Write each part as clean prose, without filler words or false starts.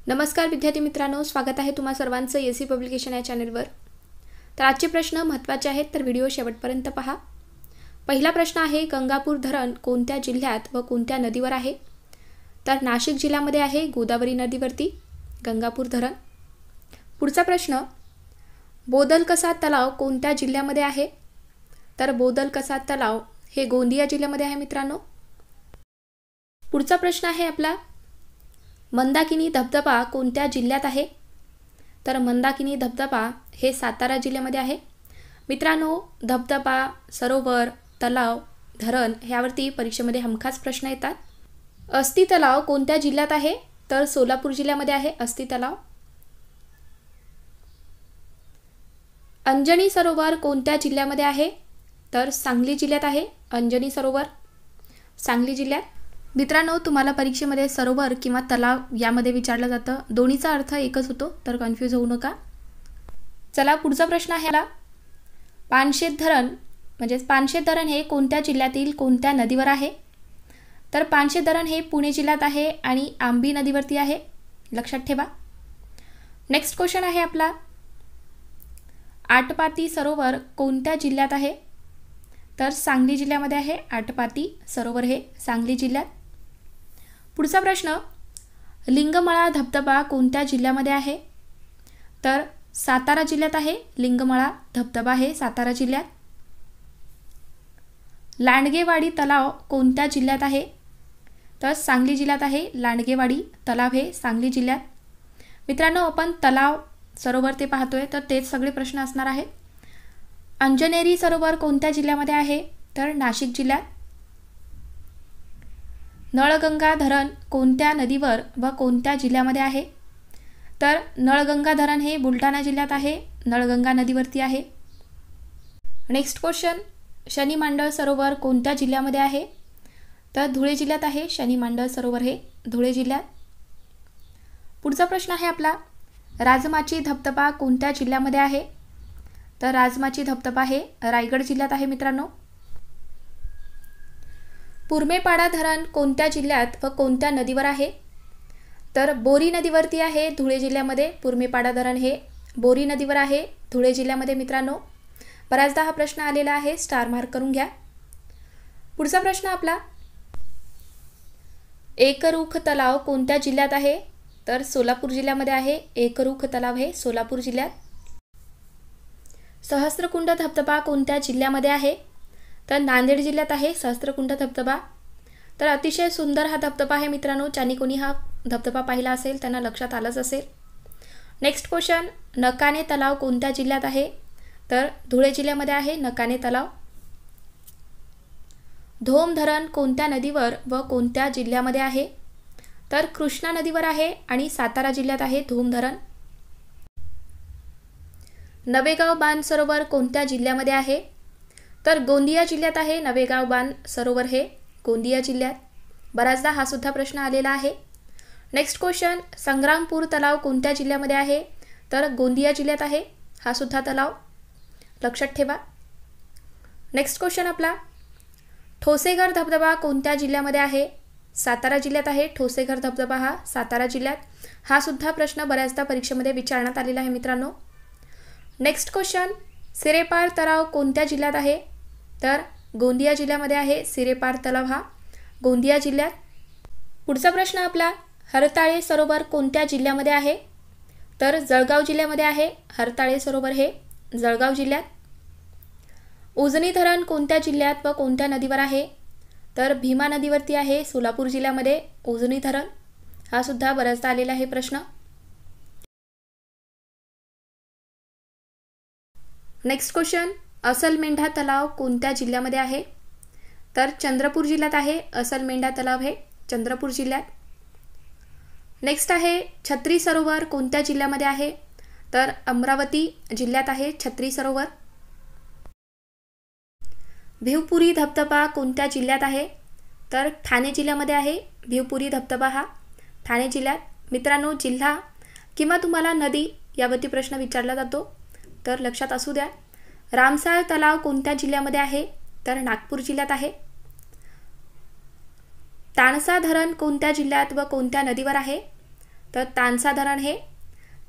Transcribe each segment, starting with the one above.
नमस्कार विद्यार्थी मित्रांनो, स्वागत आहे तुम्हा सर्वांचं एसी पब्लिकेशन या चॅनलवर। तर आजचे प्रश्न महत्त्वाचे आहेत, तर व्हिडिओ शेवटपर्यंत पहा। पहिला प्रश्न आहे, गंगापूर धरण कोणत्या जिल्ह्यात व कोणत्या नदीवर आहे? तर नाशिक जिल्ह्यामध्ये आहे, गोदावरी नदीवरती गंगापूर धरण। पुढचा प्रश्न, बोदलकसा तलाव कोणत्या जिल्ह्यामध्ये आहे? तर बोदलकसा तलाव हे गोंदिया जिल्ह्यामध्ये आहे मित्रांनो। पुढचा प्रश्न आहे आपला, मंदाकिनी धबधबा कोणत्या जिल्ह्यात आहे? तर मंदाकिनी धबधबा हे सातारा जिल्ह्यामध्ये आहे मित्रांनो। धबधबा, सरोवर, तलाव, धरण ह्यावरती परीक्षेमध्ये हमखास प्रश्न येतात। अस्ती तलाव कोणत्या जिल्ह्यात आहे? तर सोलापूर जिल्ह्यामध्ये आहे अस्ती तलाव। अंजनी सरोवर कोणत्या जिल्ह्यामध्ये आहे? तर सांगली जिल्ह्यात आहे अंजनी सरोवर, सांगली जिल्ह्यात। मित्रांनो, तुम्हाला परीक्षेमध्ये सरोवर किंवा तलाव यामध्ये विचारलं जातं, दोन्हीचा अर्थ एकच होतो, तर कन्फ्यूज होऊ नका। चला पुढचा प्रश्न आहे, पानशेत धरण पानशेत धरण हे कोणत्या जिल्ह्यातील कोणत्या नदीवर आहे? तर पानशेत धरण हे पुणे जिल्ह्यात आहे आणि आंबी नदीवरती आहे, लक्षात ठेवा। नेक्स्ट क्वेश्चन आहे आपला, आटपाती सरोवर कोणत्या जिल्ह्यात आहे? तर सांगली जिल्ह्यामध्ये आहे आटपाती सरोवर हे सांगली जिल्ह्यात। पुढचा प्रश्न, लिंगमळा धबधबा कोणत्या जिल्ह्यामध्ये आहे? तर सातारा जिल्ह्यात आहे लिंगमळा धबधबा हे सातारा जिल्ह्यात। लांडगेवाडी तलाव कोणत्या जिल्ह्यात आहे? तर सांगली जिल्ह्यात आहे लांडगेवाडी तलाव हे सांगली जिल्ह्यात। मित्रांनो, आपण तलाव, सरोवर ते पाहतोय, तर तेच सगळे प्रश्न असणार आहेत। अंजनेरी सरोवर कोणत्या जिल्ह्यामध्ये आहे? तर नाशिक जिल्ह्यात। नळगंगा धरण कोणत्या नदीवर व कोणत्या जिल्ह्यामध्ये आहे? तर नळगंगा धरण हे बुलढाणा जिल्ह्यात आहे, नळगंगा नदीवरती आहे। नेक्स्ट क्वेश्चन, शनिमांडळ सरोवर कोणत्या जिल्ह्यामध्ये आहे? तर धुळे जिल्ह्यात आहे शनिमांडळ सरोवर हे धुळे जिल्ह्यात। पुढचा प्रश्न आहे आपला, राजमाची धबधबा कोणत्या जिल्ह्यामध्ये आहे? तर राजमाची धबधबा हे रायगड जिल्ह्यात आहे मित्रांनो। पुरमेपाडा धरण कोणत्या जिल्ह्यात व कोणत्या नदीवर आहे? तर बोरी नदीवरती आहे धुळे जिल्ह्यामध्ये। पुरमेपाडा धरण हे बोरी नदीवर आहे धुळे जिल्ह्यामध्ये मित्रांनो। बऱ्याचदा हा प्रश्न आलेला आहे, स्टार मार्क करून घ्या। पुढचा प्रश्न आपला, एकरूख तलाव कोणत्या जिल्ह्यात आहे? तर सोलापूर जिल्ह्यामध्ये आहे एकरूख तलाव हे सोलापूर जिल्ह्यात। सहस्त्रकुंड धबधबा कोणत्या जिल्ह्यामध्ये आहे? तर नांदेड जिल्ह्यात आहे सहस्त्रकुंड धबधबा। तर अतिशय सुंदर हा धबधबा आहे मित्रांनो, ज्यांनी कोणी हा धबधबा पाहिला असेल त्यांना लक्षात आलंच असेल। नेक्स्ट क्वेश्चन, नकाने तलाव कोणत्या जिल्ह्यात आहे? तर धुळे जिल्ह्यामध्ये आहे नकाने तलाव। धोम धरण कोणत्या नदीवर व कोणत्या जिल्ह्यामध्ये आहे? तर कृष्णा नदीवर आहे आणि सातारा जिल्ह्यात आहे धोम धरण। नवेगाव बाण सरोवर कोणत्या जिल्ह्यामध्ये आहे? तर गोंदिया जिल्ह्यात आहे नवेगाव बाण सरोवर हे गोंदिया जिल्ह्यात। बऱ्याचदा हा सुद्धा प्रश्न आलेला आहे। नेक्स्ट क्वेश्चन, संग्रामपूर तलाव कोणत्या जिल्ह्यामध्ये आहे? तर गोंदिया जिल्ह्यात आहे हा सुद्धा तलाव, लक्षात ठेवा। नेक्स्ट क्वेश्चन आपला, ठोसेघर धबधबा कोणत्या जिल्ह्यामध्ये आहे? सातारा जिल्ह्यात आहे ठोसेघर धबधबा हा सातारा जिल्ह्यात। हा सुद्धा प्रश्न बऱ्याचदा परीक्षेमध्ये विचारण्यात आलेला आहे मित्रांनो। नेक्स्ट क्वेश्चन, सिरेपार तलाव कोणत्या जिल्ह्यात आहे? तर गोंदिया जिल्ह्यामध्ये आहे सिरेपार तलाव हा गोंदिया जिल्ह्यात। पुढचा प्रश्न आपला, हरताळे सरोवर कोणत्या जिल्ह्यामध्ये आहे? तर जळगाव जिल्ह्यामध्ये आहे हरताळे सरोवर हे जळगाव जिल्ह्यात। उजनी धरण कोणत्या जिल्ह्यात व कोणत्या नदीवर आहे? तर भीमा नदीवरती आहे सोलापूर जिल्ह्यामध्ये उजनी धरण। हा सुद्धा बऱ्याचदा आलेला आहे प्रश्न। नेक्स्ट क्वेश्चन, असलमेंढा तलाव कोणत्या जिल्ह्यामध्ये आहे? तर चंद्रपूर जिल्ह्यात आहे असलमेंढा तलाव हे चंद्रपूर जिल्ह्यात। नेक्स्ट आहे, छत्री सरोवर कोणत्या जिल्ह्यामध्ये आहे? तर अमरावती जिल्ह्यात आहे छत्री सरोवर। भिवपुरी धबधबा कोणत्या जिल्ह्यात आहे? तर ठाणे जिल्ह्यामध्ये आहे भिवपुरी धबधबा हा ठाणे जिल्ह्यात। मित्रांनो, जिल्हा किंवा तुम्हाला नदी यावरती प्रश्न विचारला जातो, तर लक्षात असू द्या। रामसाळ तलाव कोणत्या जिल्ह्यामध्ये आहे? तर नागपूर जिल्ह्यात आहे। ताणसा धरण कोणत्या जिल्ह्यात व कोणत्या नदीवर आहे? तर तानसा धरण हे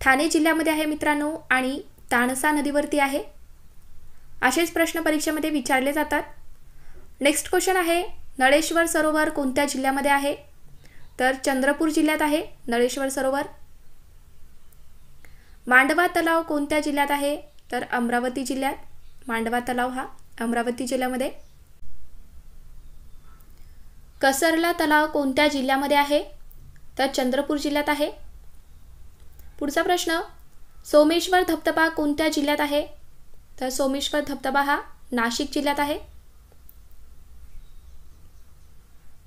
ठाणे जिल्ह्यामध्ये आहे मित्रांनो आणि तानसा नदीवरती आहे. असेच प्रश्न परीक्षेमध्ये विचारले जातात. नेक्स्ट क्वेश्चन आहे, नळेश्वर सरोवर कोणत्या जिल्ह्यामध्ये आहे? तर चंद्रपूर जिल्ह्यात आहे नळेश्वर सरोवर. मांडवा तलाव कोणत्या जिल्ह्यात आहे? तर अमरावती जिल्ह्यात. मांडवा तलाव हा अमरावती जिल्ह्यामध्ये. कसरला तलाव कोणत्या जिल्ह्यामध्ये आहे? तर चंद्रपूर जिल्ह्यात आहे. पुढचा प्रश्न, सोमेश्वर धबधबा कोणत्या जिल्ह्यात आहे? तर सोमेश्वर धबधबा हा नाशिक जिल्ह्यात आहे.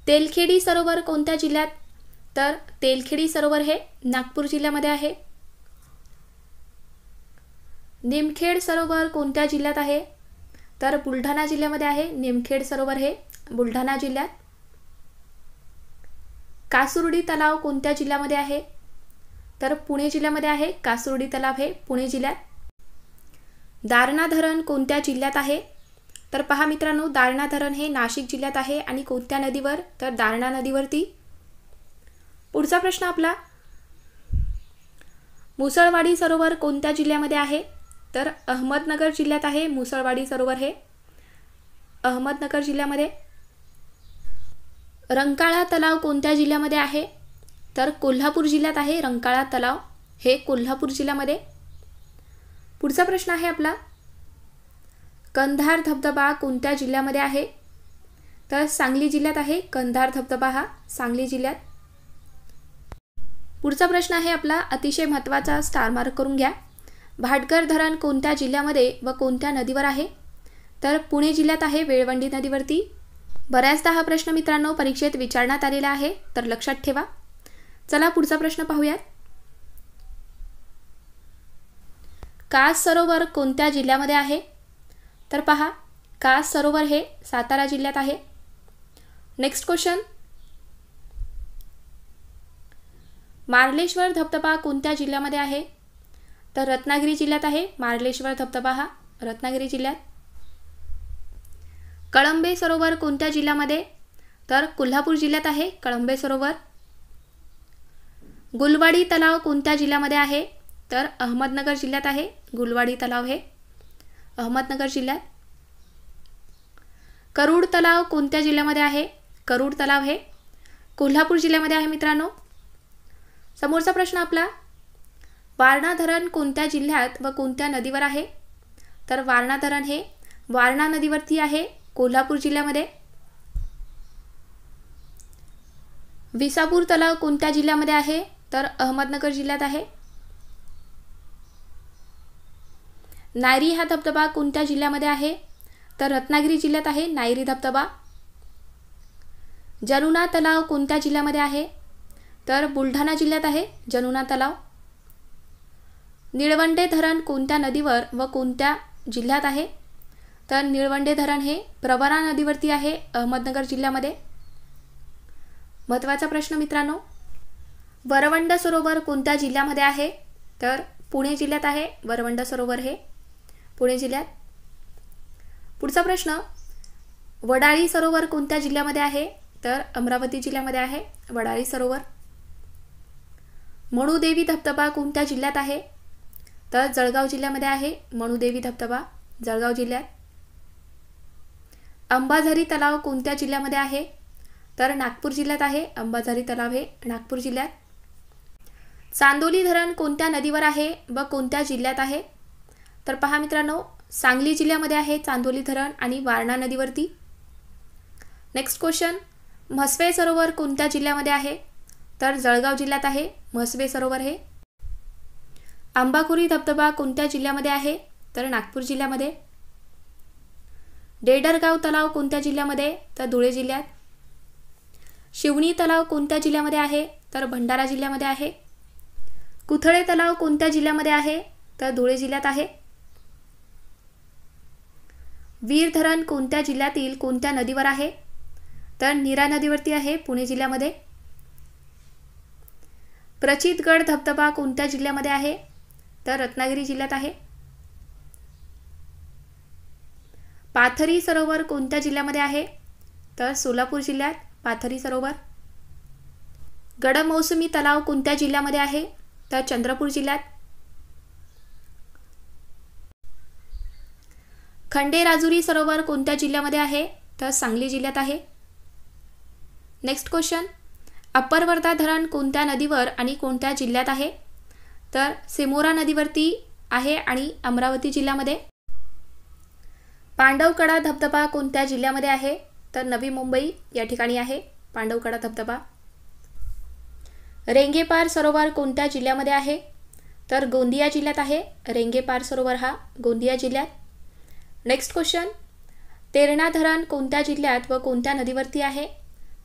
तेलखेडी सरोवर कोणत्या जिल्ह्यात? तर तेलखेडी सरोवर हे नागपूर जिल्ह्यामध्ये आहे. निमखेड सरोवर कोणत्या जिल्ह्यात आहे? तर बुलढाणा जिल्ह्यामध्ये आहे. निमखेड सरोवर हे बुलढाणा जिल्ह्यात. कासुर्डी तलाव कोणत्या जिल्ह्यामध्ये आहे? तर पुणे जिल्ह्यामध्ये आहे. कासुर्डी तलाव हे पुणे जिल्ह्यात. दारणा धरण कोणत्या जिल्ह्यात आहे? तर पहा मित्रांनो, दारणा धरण हे नाशिक जिल्ह्यात आहे आणि कोणत्या नदीवर? तर दारणा नदीवरती. पुढचा प्रश्न आपला, मुसळवाडी सरोवर कोणत्या जिल्ह्यामध्ये आहे? तर अहमदनगर जिल्ह्यात आहे मुसळवाडी सरोवर हे अहमदनगर जिल्ह्यामध्ये. रंकाळा तलाव कोणत्या जिल्ह्यामध्ये आहे? तर कोल्हापूर जिल्ह्यात आहे रंकाळा तलाव हे कोल्हापूर जिल्ह्यामध्ये. पुढचा प्रश्न आहे आपला, कंधार धबधबा कोणत्या जिल्ह्यामध्ये आहे? तर सांगली जिल्ह्यात आहे कंधार धबधबा हा सांगली जिल्ह्यात. पुढचा प्रश्न आहे आपला अतिशय महत्त्वाचा, स्टार मार्क करून घ्या. भाटघर धरण कोणत्या जिल्ह्यामध्ये व कोणत्या नदीवर आहे? तर पुणे जिल्ह्यात आहे वेळवंडी नदीवरती. बऱ्याचदा हा प्रश्न मित्रांनो परीक्षेत विचारण्यात आलेला आहे, तर लक्षात ठेवा. चला पुढचा प्रश्न पाहूयात. कास सरोवर कोणत्या जिल्ह्यामध्ये आहे? तर पहा, कास सरोवर हे सातारा जिल्ह्यात आहे. नेक्स्ट क्वेश्चन, मार्लेश्वर धबधबा कोणत्या जिल्ह्यामध्ये आहे? तर रत्नागिरी जिल्ह्यात आहे मार्लेश्वर धबधबा हा रत्नागिरी जिल्ह्यात. कळंबे सरोवर कोणत्या जिल्ह्यामध्ये? तर कोल्हापूर जिल्ह्यात आहे कळंबे सरोवर. गुलवाडी तलाव कोणत्या जिल्ह्यामध्ये आहे? तर अहमदनगर जिल्ह्यात आहे गुलवाडी तलाव हे अहमदनगर जिल्ह्यात. करूड तलाव कोणत्या जिल्ह्यामध्ये आहे? करूड तलाव हे कोल्हापूर जिल्ह्यामध्ये आहे मित्रांनो. समोरचा प्रश्न आपला, वारणा धरण कोणत्या जिल्ह्यात व कोणत्या नदीवर आहे? तर वारणा धरण हे वारणा नदीवरती आहे कोल्हापूर जिल्ह्यामध्ये. विसापूर तलाव कोणत्या जिल्ह्यामध्ये आहे? तर अहमदनगर जिल्ह्यात आहे. नायरी हा धबधबा कोणत्या जिल्ह्यामध्ये आहे? तर रत्नागिरी जिल्ह्यात आहे नायरी धबधबा. जनुना तलाव कोणत्या जिल्ह्यामध्ये आहे? तर बुलढाणा जिल्ह्यात आहे जनुना तलाव. निळवंडे धरण कोणत्या नदीवर व कोणत्या जिल्ह्यात आहे? तर निळवंडे धरण हे प्रवरा नदीवरती आहे अहमदनगर जिल्ह्यामध्ये. महत्त्वाचा प्रश्न मित्रांनो, वरवंड सरोवर कोणत्या जिल्ह्यामध्ये आहे? तर पुणे जिल्ह्यात आहे वरवंड सरोवर हे पुणे जिल्ह्यात. पुढचा प्रश्न, वडाळी सरोवर कोणत्या जिल्ह्यामध्ये आहे? तर अमरावती जिल्ह्यामध्ये आहे वडाळी सरोवर. मणुदेवी धबधबा कोणत्या जिल्ह्यात आहे? तर जळगाव जिल्ह्यामध्ये आहे मणुदेवी धबधबा जळगाव जिल्ह्यात. अंबाझरी तलाव कोणत्या जिल्ह्यामध्ये आहे? तर नागपूर जिल्ह्यात आहे अंबाझरी तलाव हे नागपूर जिल्ह्यात. चांदोली धरण कोणत्या नदीवर आहे व कोणत्या जिल्ह्यात आहे? तर पहा मित्रांनो, सांगली जिल्ह्यामध्ये आहे चांदोली धरण आणि वारणा नदीवरती. नेक्स्ट क्वेश्चन, म्हसवे सरोवर कोणत्या जिल्ह्यामध्ये आहे? तर जळगाव जिल्ह्यात आहे म्हसवे सरोवर हे. आंबाखोरी धबधबा कोणत्या जिल्ह्यामध्ये आहे? तर नागपूर जिल्ह्यामध्ये. डेडरगाव तलाव कोणत्या जिल्ह्यामध्ये? तर धुळे जिल्ह्यात. शिवणी तलाव कोणत्या जिल्ह्यामध्ये आहे? तर भंडारा जिल्ह्यामध्ये आहे. कुथळे तलाव कोणत्या जिल्ह्यामध्ये आहे? तर धुळे जिल्ह्यात आहे. वीर धरण कोणत्या जिल्ह्यातील कोणत्या नदीवर आहे? तर नीरा नदीवरती आहे पुणे जिल्ह्यामध्ये. प्रचितगड धबधबा कोणत्या जिल्ह्यामध्ये आहे? तर रत्नागिरी जिल्ह्यात आहे. पाथरी सरोवर कोणत्या जिल्ह्यामध्ये आहे? तर सोलापूर जिल्ह्यात पाथरी सरोवर. गडमौसमी तलाव कोणत्या जिल्ह्यामध्ये आहे? तर चंद्रपूर जिल्ह्यात. खंडेराजुरी सरोवर कोणत्या जिल्ह्यामध्ये आहे? तर सांगली जिल्ह्यात आहे. नेक्स्ट क्वेश्चन, अप्पर वर्धा धरण कोणत्या नदीवर आणि कोणत्या जिल्ह्यात आहे? तर सिमोरा नदीवरती आहे आणि अमरावती जिल्ह्यामध्ये. पांडवकडा धबधबा कोणत्या जिल्ह्यामध्ये आहे? तर नवी मुंबई या ठिकाणी आहे पांडवकडा धबधबा. रेंगेपार सरोवर कोणत्या जिल्ह्यामध्ये आहे? तर गोंदिया जिल्ह्यात आहे रेंगेपार सरोवर हा गोंदिया जिल्ह्यात. नेक्स्ट क्वेश्चन, तेरणा धरण कोणत्या जिल्ह्यात व कोणत्या नदीवरती आहे?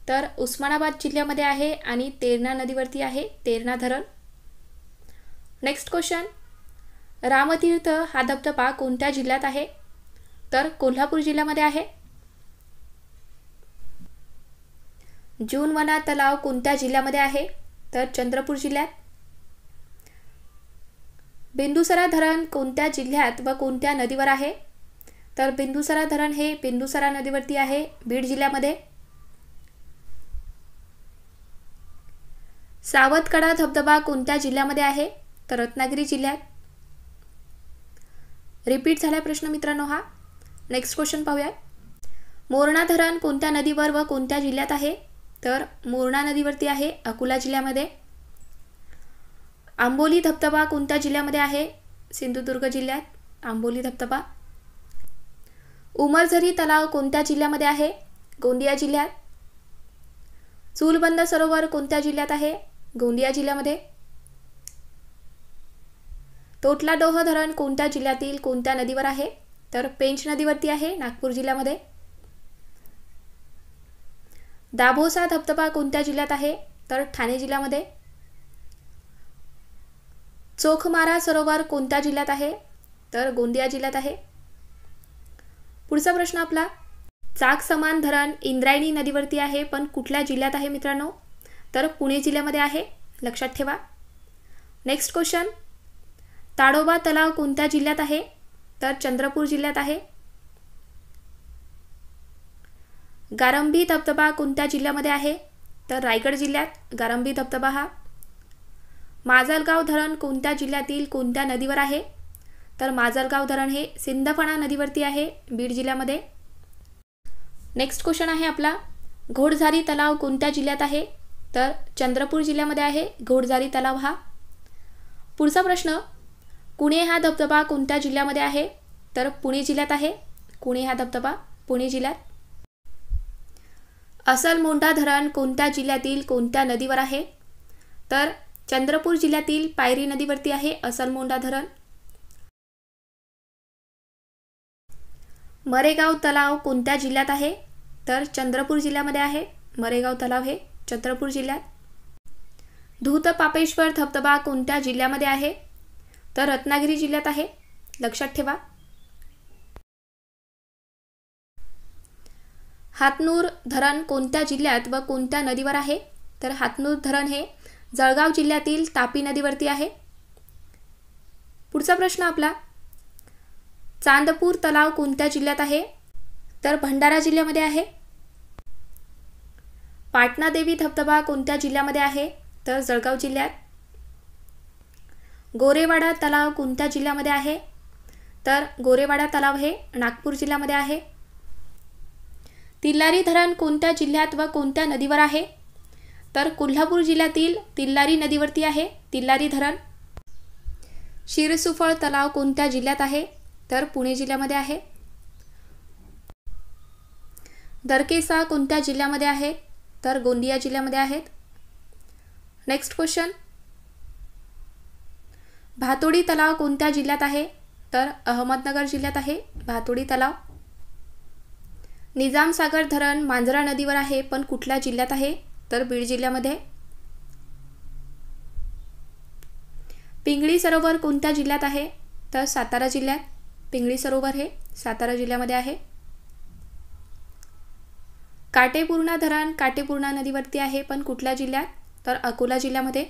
तर उस्मानाबाद जिल्ह्यामध्ये आहे आणि तेरणा नदीवरती आहे तेरणा धरण. नेक्स्ट क्वेश्चन, रामतीर्थ हा धबधबा कोणत्या जिल्ह्यात आहे? तर कोल्हापूर जिल्ह्यामध्ये आहे. जूनवना तलाव कोणत्या जिल्ह्यामध्ये आहे? तर चंद्रपूर जिल्ह्यात. बिंदुसरा धरण कोणत्या जिल्ह्यात व कोणत्या नदीवर आहे? तर बिंदुसरा धरण हे बिंदुसरा नदीवरती आहे बीड जिल्ह्यामध्ये. सावतकडा धबधबा कोणत्या जिल्ह्यामध्ये आहे? तर रत्नागिरी जिल्ह्यात. रिपीट झाला प्रश्न मित्रांनो हा. नेक्स्ट क्वेश्चन पाहूया. मोरणा धरण कोणत्या नदीवर व कोणत्या जिल्ह्यात आहे? तर मोरणा नदीवरती आहे अकोला जिल्ह्यामध्ये. आंबोली धबधबा कोणत्या जिल्ह्यामध्ये आहे? सिंधुदुर्ग जिल्ह्यात आंबोली धबधबा. उमरझरी तलाव कोणत्या जिल्ह्यामध्ये आहे? गोंदिया जिल्ह्यात. चूलबंद सरोवर कोणत्या जिल्ह्यात आहे? गोंदिया जिल्ह्यामध्ये. तोटलाडोह धरण कोणत्या जिल्ह्यातील कोणत्या नदीवर आहे? तर पेंच नदीवरती आहे नागपूर जिल्ह्यामध्ये. दाभोसा धबधबा कोणत्या जिल्ह्यात आहे? तर ठाणे जिल्ह्यामध्ये. चोखमारा सरोवर कोणत्या जिल्ह्यात आहे? तर गोंदिया जिल्ह्यात आहे. पुढचा प्रश्न आपला, चाक समान धरण इंद्रायणी नदीवरती आहे पण कुठल्या जिल्ह्यात आहे मित्रांनो? तर पुणे जिल्ह्यामध्ये आहे लक्षात ठेवा. नेक्स्ट क्वेश्चन, ताडोबा तलाव कोणत्या जिल्ह्यात आहे? तर चंद्रपूर जिल्ह्यात आहे. गारंभी धबधबा कोणत्या जिल्ह्यामध्ये आहे? तर रायगड जिल्ह्यात गारंभी धबधबा हा. माजलगाव धरण कोणत्या जिल्ह्यातील कोणत्या नदीवर आहे? तर माजलगाव धरण हे सिंदफणा नदीवरती आहे बीड जिल्ह्यामध्ये. नेक्स्ट क्वेश्चन आहे आपला, घोडझारी तलाव कोणत्या जिल्ह्यात आहे? तर चंद्रपूर जिल्ह्यामध्ये आहे घोडझारी तलाव हा. पुढचा प्रश्न, कुणे हा धबधबा कोणत्या जिल्ह्यामध्ये आहे? तर पुणे जिल्ह्यात आहे कुणे हा धबधबा पुणे जिल्ह्यात. असलमोंडा धरण कोणत्या जिल्ह्यातील कोणत्या नदीवर आहे? तर चंद्रपूर जिल्ह्यातील पायरी नदीवरती आहे असलमोंडा धरण. मरेगाव तलाव कोणत्या जिल्ह्यात आहे? तर चंद्रपूर जिल्ह्यामध्ये आहे मरेगाव तलाव हे चंद्रपूर जिल्ह्यात. धूतपापेश्वर धबधबा कोणत्या जिल्ह्यामध्ये आहे? तर रत्नागिरी जिल्ह्यात आहे लक्षात ठेवा. हातनूर धरण कोणत्या जिल्ह्यात व कोणत्या नदीवर आहे? तर हातनूर धरण हे जळगाव जिल्ह्यातील तापी नदीवरती आहे. पुढचा प्रश्न आपला, चांदपूर तलाव कोणत्या जिल्ह्यात आहे? तर भंडारा जिल्ह्यामध्ये आहे. पाटणादेवी धबधबा कोणत्या जिल्ह्यामध्ये आहे? तर जळगाव जिल्ह्यात. गोरेवाडा तलाव कोणत्या जिल्ह्यामध्ये आहे? तर गोरेवाडा तलाव हे नागपूर जिल्ह्यामध्ये आहे. तिल्लारी धरण कोणत्या जिल्ह्यात व कोणत्या नदीवर आहे? तर कोल्हापूर जिल्ह्यातील तिल्लारी नदीवरती आहे तिल्लारी धरण. शिरसुफळ तलाव कोणत्या जिल्ह्यात आहे? तर पुणे जिल्ह्यामध्ये आहे. दरकेसा कोणत्या जिल्ह्यामध्ये आहे? तर गोंदिया जिल्ह्यामध्ये आहेत. नेक्स्ट क्वेश्चन, भातोडी तलाव कोणत्या जिल्ह्यात आहे? तर अहमदनगर जिल्ह्यात आहे भातोडी तलाव. निजामसागर धरण मांजरा नदीवर आहे पण कुठल्या जिल्ह्यात आहे? तर बीड जिल्ह्यामध्ये. पिंगळी सरोवर कोणत्या जिल्ह्यात आहे? तर सातारा जिल्ह्यात. पिंगळी सरोवर हे सातारा जिल्ह्यामध्ये आहे. काटेपूर्णा धरण काटेपूर्णा नदीवरती आहे पण कुठल्या जिल्ह्यात? तर अकोला जिल्ह्यामध्ये.